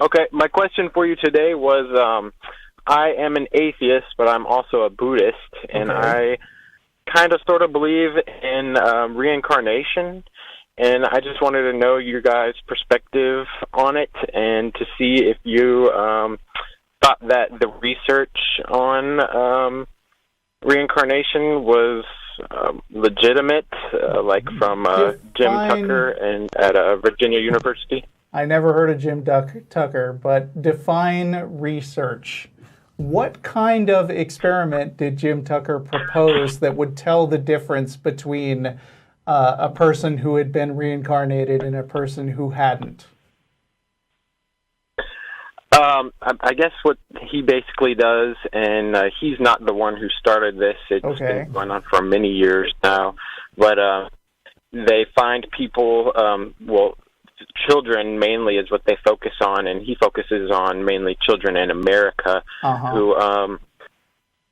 Okay, my question for you today was, I am an atheist, but I'm also a Buddhist, and I kind of sort of believe in reincarnation, and I just wanted to know your guys' perspective on it and to see if you thought that the research on reincarnation was legitimate, like from Jim Tucker and at Virginia University. I never heard of Jim Tucker, but define research. What kind of experiment did Jim Tucker propose that would tell the difference between a person who had been reincarnated and a person who hadn't? I guess what he basically does, and he's not the one who started this. It's been going on for many years now. But they find people, children mainly is what they focus on, and he focuses on mainly children in America who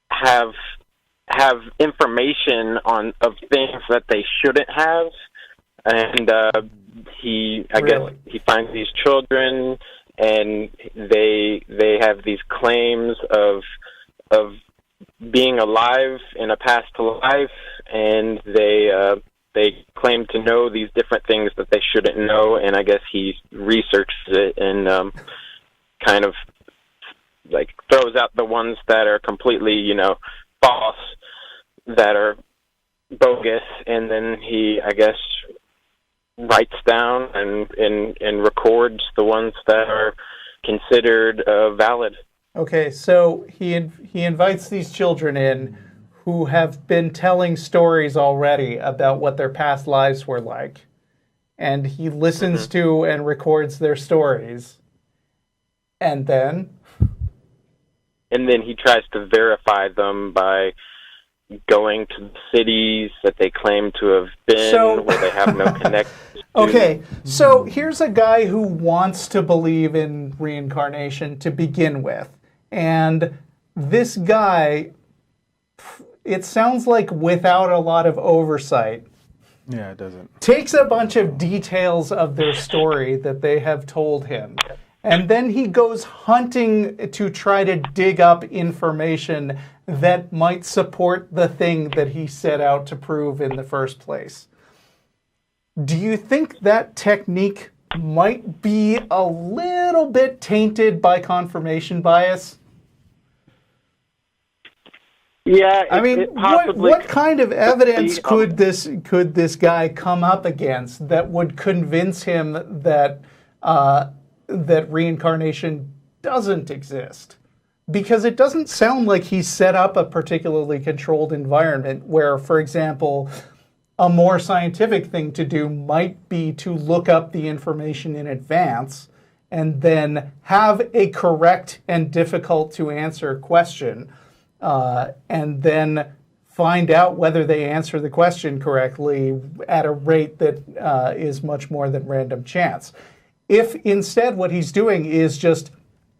have information of things that they shouldn't have, and I guess he finds these children, and they have these claims of being alive in a past life, and they claim to know these different things that they shouldn't know, and I guess he researches it and kind of like throws out the ones that are completely, false, that are bogus, and then he, I guess, writes down and records the ones that are considered valid. Okay, so he invites these children in who have been telling stories already about what their past lives were like, and he listens to and records their stories, and then he tries to verify them by going to the cities that they claim to have been, where they have no connection. Okay, so here's a guy who wants to believe in reincarnation to begin with, and this guy, it sounds like without a lot of oversight. Yeah, it doesn't. Takes a bunch of details of their story that they have told him, and then he goes hunting to try to dig up information that might support the thing that he set out to prove in the first place. Do you think that technique might be a little bit tainted by confirmation bias? Yeah, I mean, what kind of evidence could this guy come up against that would convince him that that reincarnation doesn't exist? Because it doesn't sound like he's set up a particularly controlled environment where, for example, a more scientific thing to do might be to look up the information in advance and then have a correct and difficult to answer question, and then find out whether they answer the question correctly at a rate that is much more than random chance. If instead what he's doing is just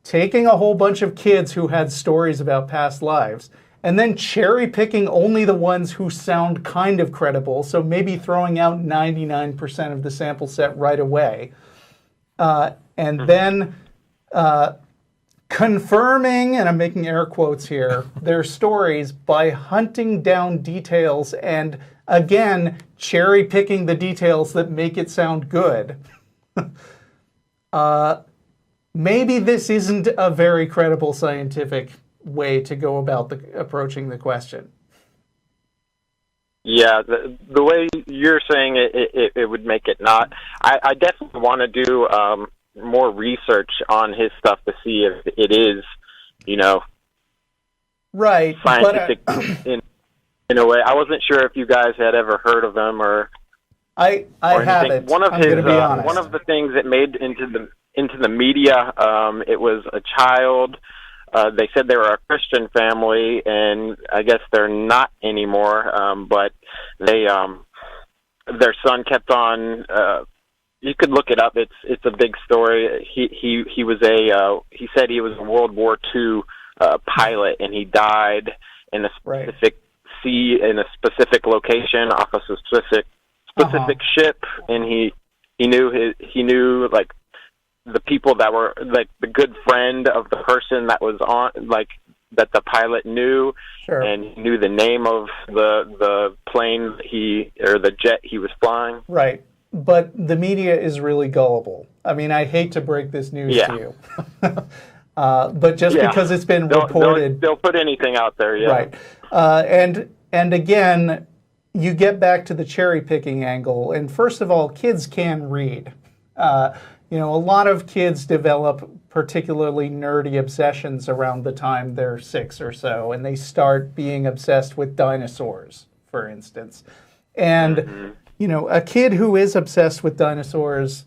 taking a whole bunch of kids who had stories about past lives and then cherry picking only the ones who sound kind of credible, so maybe throwing out 99% of the sample set right away, and then confirming, and I'm making air quotes here, their stories by hunting down details and, again, cherry picking the details that make it sound good. Maybe this isn't a very credible scientific way to go about approaching the question. Yeah, the way you're saying it would make it not. I definitely want to do more research on his stuff to see if it is, right, scientific in a way. I wasn't sure if you guys had ever heard of him or. I haven't. One of the things that made into the media, it was a child. They said they were a Christian family, and I guess they're not anymore. But their son kept on. You could look it up. It's a big story. He said he was a World War II pilot, and he died in a specific sea in a specific location off a specific ship, and he knew like the people that were like the good friend of the person that was on, like that the pilot knew, sure. and knew the name of the plane or the jet he was flying. Right. But the media is really gullible. I mean, I hate to break this news to you. But just because it's been reported... They'll put anything out there, yeah. Right. And again, you get back to the cherry-picking angle. And first of all, kids can read. A lot of kids develop particularly nerdy obsessions around the time they're 6 or so, and they start being obsessed with dinosaurs, for instance. And, a kid who is obsessed with dinosaurs,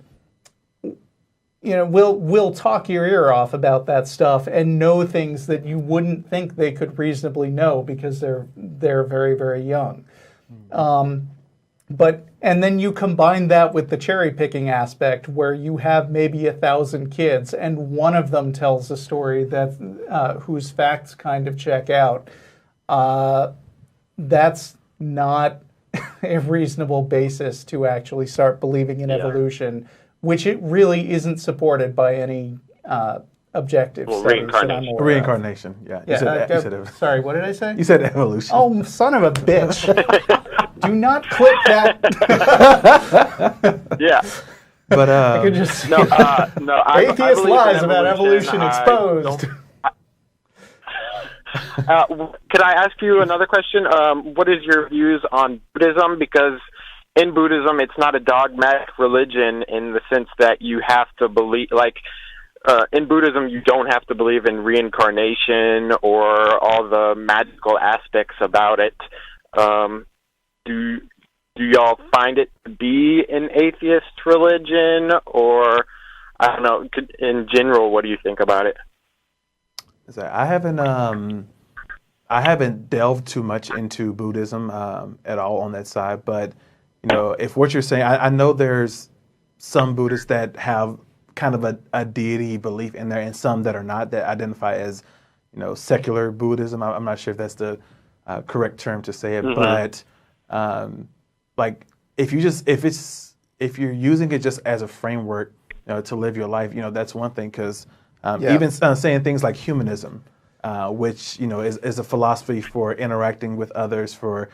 will talk your ear off about that stuff and know things that you wouldn't think they could reasonably know because they're very, very young. And then you combine that with the cherry-picking aspect where you have maybe 1,000 kids and one of them tells a story that whose facts kind of check out. That's not a reasonable basis to actually start believing in evolution, which it really isn't supported by any objective studies that I'm aware of. Reincarnation, yeah. You said sorry, what did I say? You said evolution. Oh, son of a bitch. Do not clip that. Yeah. But I could just atheist lies about evolution exposed. Could I ask you another question? What is your views on Buddhism? Because in Buddhism, it's not a dogmatic religion in the sense that you have to believe, in Buddhism, you don't have to believe in reincarnation or all the magical aspects about it. Do y'all find it to be an atheist religion, or I don't know? In general, what do you think about it? I haven't delved too much into Buddhism at all on that side, but if what you're saying, I know there's some Buddhists that have kind of a deity belief in there, and some that are not, that identify as secular Buddhism. I'm not sure if that's the correct term to say it, but if you're using it just as a framework to live your life, that's one thing, because even saying things like humanism, which is a philosophy for interacting with others, for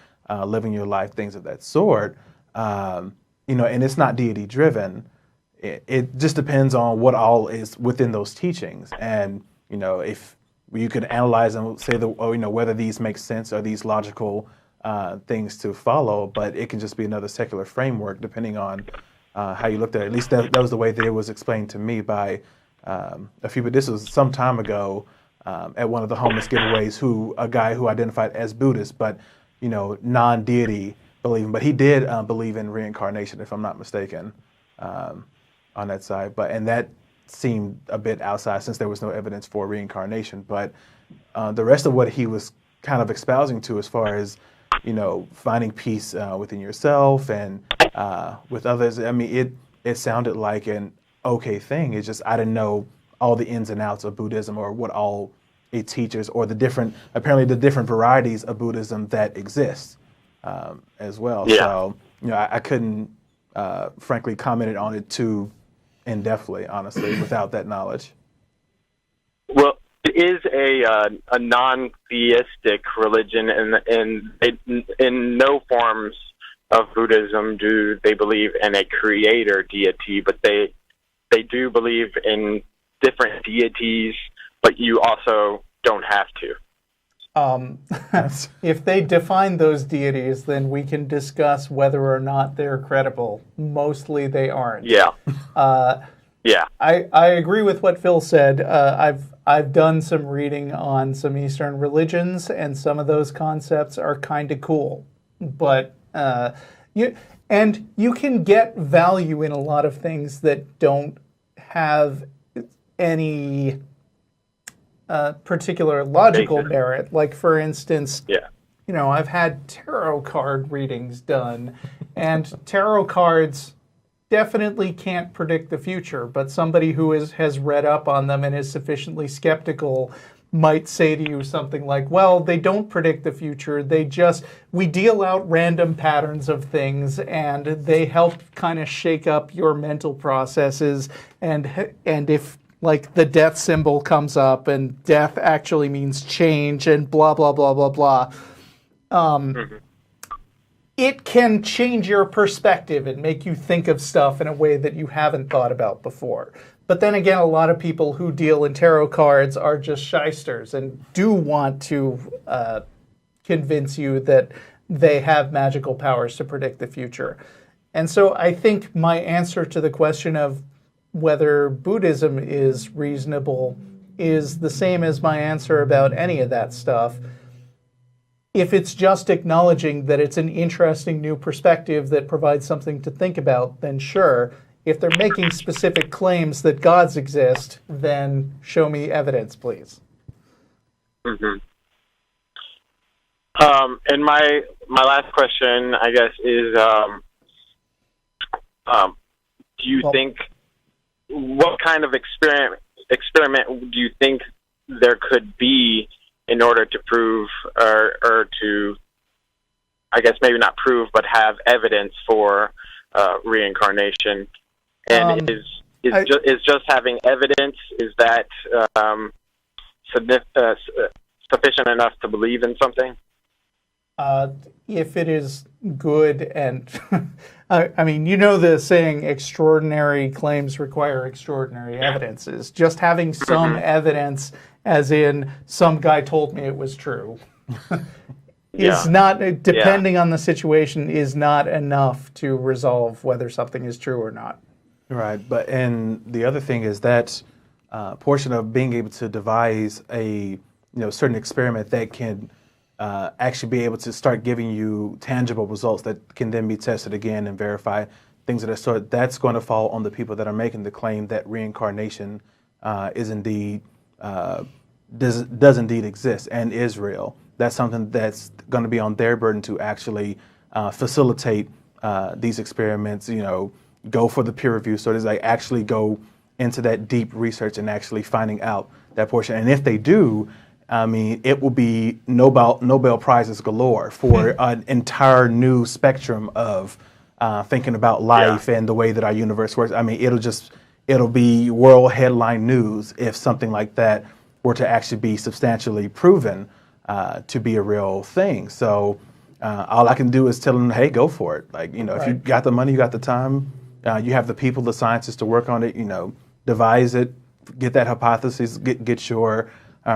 living your life, things of that sort, and it's not deity driven. It just depends on what all is within those teachings, and if you could analyze them, say whether these make sense, or these logical things to follow, but it can just be another secular framework depending on how you looked at it. At least that was the way that it was explained to me by a few, but this was some time ago at one of the homeless giveaways, a guy who identified as Buddhist, but non-deity believing, but he did believe in reincarnation, if I'm not mistaken, on that side. And that seemed a bit outside since there was no evidence for reincarnation. But the rest of what he was kind of espousing to, as far as finding peace within yourself and with others, I mean, it sounded like an okay thing. It's just I didn't know all the ins and outs of Buddhism, or what all it teaches, or the different varieties of Buddhism that exist as well. Yeah. So I couldn't frankly comment on it too in-depthly, honestly, without that knowledge. Well, it is a non-theistic religion, and in no forms of Buddhism do they believe in a creator deity, but they do believe in different deities, but you also don't have to. If they define those deities, then we can discuss whether or not they're credible. Mostly they aren't. Yeah. Yeah. I agree with what Phil said. I've done some reading on some Eastern religions, and some of those concepts are kind of cool. But you can get value in a lot of things that don't have any particular logical merit. Like, for instance, I've had tarot card readings done, and tarot cards definitely can't predict the future, but somebody who has read up on them and is sufficiently skeptical might say to you something like, well, they don't predict the future. We deal out random patterns of things, and they help kind of shake up your mental processes. And if like the death symbol comes up and death actually means change and blah, blah, blah, blah, blah. It can change your perspective and make you think of stuff in a way that you haven't thought about before. But then again, a lot of people who deal in tarot cards are just shysters and do want to convince you that they have magical powers to predict the future. And so I think my answer to the question of whether Buddhism is reasonable is the same as my answer about any of that stuff. If it's just acknowledging that it's an interesting new perspective that provides something to think about, then sure. If they're making specific claims that gods exist, then show me evidence, please. Mm-hmm. And my last question, I guess, is do you think, what kind of experiment do you think there could be in order to prove or to, I guess maybe not prove, but have evidence for reincarnation? And is just having evidence, is that sufficient enough to believe in something? If it is good and, I mean, you know the saying, extraordinary claims require extraordinary evidences. Just having some evidence, as in some guy told me it was true, is not, depending on the situation, is not enough to resolve whether something is true or not. Right, and the other thing is that portion of being able to devise a certain experiment that can actually be able to start giving you tangible results that can then be tested again and verify things of that sort. That's going to fall on the people that are making the claim that reincarnation is indeed does indeed exist and is real. That's something that's going to be on their burden to actually facilitate these experiments. Go for the peer review. So it's like actually go into that deep research and actually finding out that portion. And if they do, I mean, it will be Nobel Prizes galore for an entire new spectrum of thinking about life and the way that our universe works. I mean, it'll be world headline news if something like that were to actually be substantially proven to be a real thing. So all I can do is tell them, hey, go for it. Like, if you got the money, you got the time, you have the people, the scientists to work on it, devise it, get that hypothesis, get your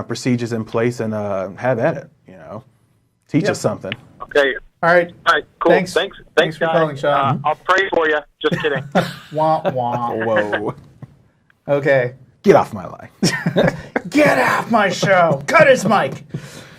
procedures in place and have at it, teach us something. Okay. All right, cool. Thanks for calling, Sean. I'll pray for you. Just kidding. Wah, wah. Whoa. Okay. Get off my line. Get off my show. Cut his mic.